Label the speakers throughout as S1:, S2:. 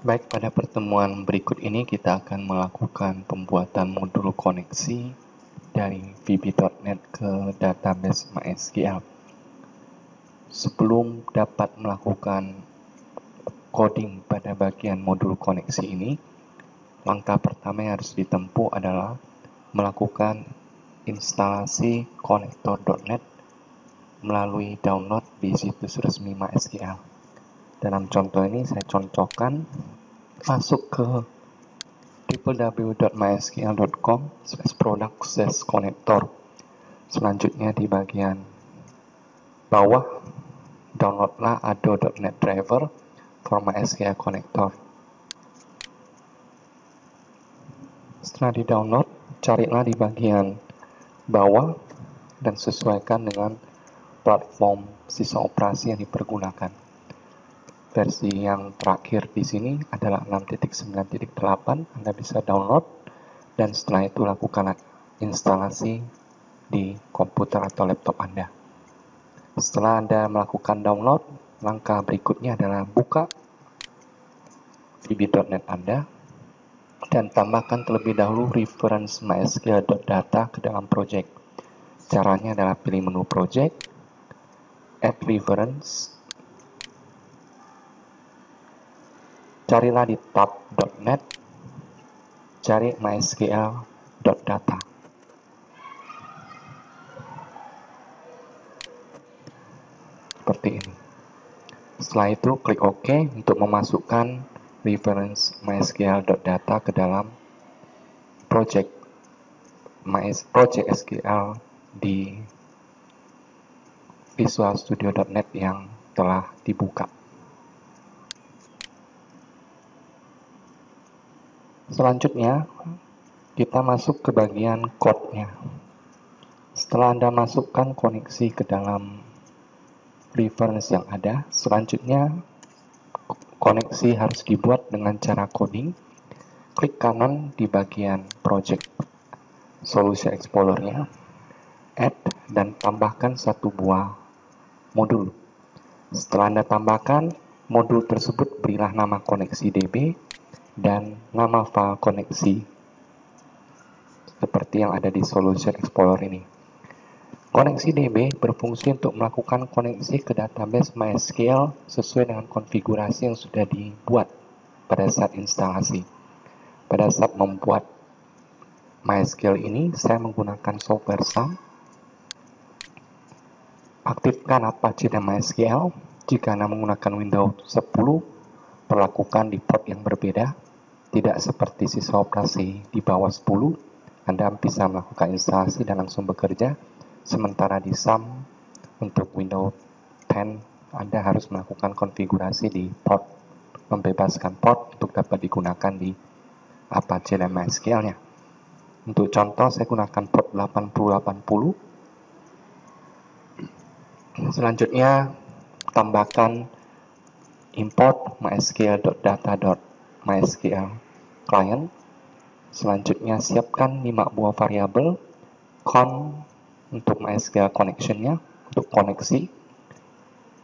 S1: Baik, pada pertemuan berikut ini kita akan melakukan pembuatan modul koneksi dari VB.NET ke database MySQL. Sebelum dapat melakukan coding pada bagian modul koneksi ini, langkah pertama yang harus ditempuh adalah melakukan instalasi konektor.NET melalui download di situs resmi MySQL. Dalam contoh ini saya contohkan masuk ke www.mysql.com/product/connector. Selanjutnya di bagian bawah, downloadlah ado.net driver for MySQL connector. Setelah di-download, carilah di bagian bawah dan sesuaikan dengan platform sistem operasi yang dipergunakan. Versi yang terakhir di sini adalah 6.9.8. Anda bisa download dan setelah itu lakukan instalasi di komputer atau laptop Anda. Setelah Anda melakukan download, langkah berikutnya adalah buka VB.NET Anda dan tambahkan terlebih dahulu reference mysql.data ke dalam project. Caranya adalah pilih menu project, add reference, carilah di tab .NET, cari mysql.data. Seperti ini. Setelah itu, klik OK untuk memasukkan reference mysql.data ke dalam project SQL di Visual Studio.NET yang telah dibuka. Selanjutnya, kita masuk ke bagian code-nya. Setelah Anda masukkan koneksi ke dalam reference yang ada, selanjutnya koneksi harus dibuat dengan cara coding. Klik kanan di bagian project solution explorer-nya, add dan tambahkan satu buah modul. Setelah Anda tambahkan modul tersebut, berilah nama koneksi DB dan nama file koneksi seperti yang ada di Solution Explorer ini. Koneksi DB berfungsi untuk melakukan koneksi ke database MySQL sesuai dengan konfigurasi yang sudah dibuat pada saat instalasi. Pada saat membuat MySQL ini, saya menggunakan software SAM. Aktifkan Apache dan MySQL. Jika Anda menggunakan Windows 10, perlakukan di port yang berbeda. Tidak seperti sisa operasi di bawah 10, Anda bisa melakukan instalasi dan langsung bekerja. Sementara di SAM untuk Windows 10, Anda harus melakukan konfigurasi di port, membebaskan port untuk dapat digunakan di Apache dan MySQL-nya. Untuk contoh, saya gunakan port 8080. Selanjutnya, tambahkan import mysql.data.mysql client. Selanjutnya, siapkan 5 buah variabel con untuk MySQL connection-nya, untuk koneksi,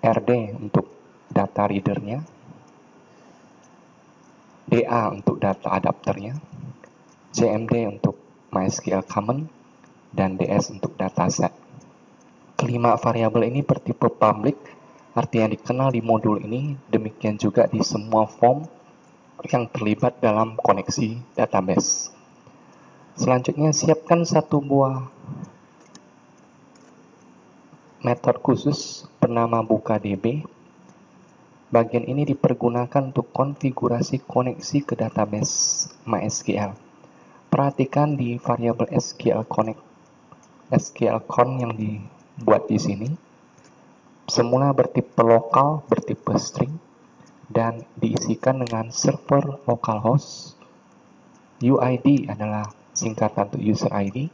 S1: rd untuk data reader-nya, da untuk data adapter-nya, cmd untuk MySQL common, dan ds untuk dataset. Kelima variabel ini bertipe public, artinya dikenal di modul ini, demikian juga di semua form yang terlibat dalam koneksi database. Selanjutnya, siapkan satu buah metode khusus bernama bukaDB. Bagian ini dipergunakan untuk konfigurasi koneksi ke database MySQL. Perhatikan di variabel SQL-con yang dibuat di sini. Semula bertipe lokal, bertipe string, dan diisikan dengan server localhost. UID adalah singkatan untuk user ID.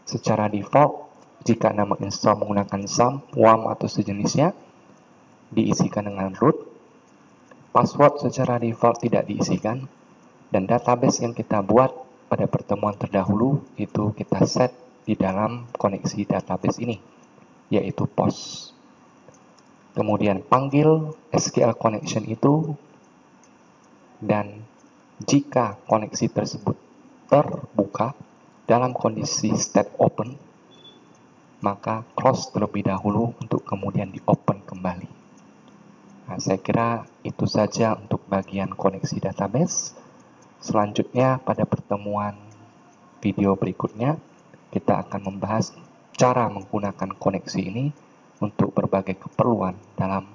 S1: Secara default, jika Anda menginstall menggunakan SAM, WAM, atau sejenisnya, diisikan dengan root. Password secara default tidak diisikan. Dan database yang kita buat pada pertemuan terdahulu, itu kita set di dalam koneksi database ini, yaitu POS. Kemudian panggil SQL connection itu Dan jika koneksi tersebut terbuka dalam kondisi state open, maka close terlebih dahulu untuk kemudian di open kembali. Nah, saya kira itu saja untuk bagian koneksi database. Selanjutnya pada pertemuan video berikutnya, kita akan membahas cara menggunakan koneksi ini untuk berbagai keperluan dalam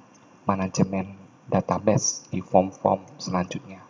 S1: manajemen database di form-form selanjutnya.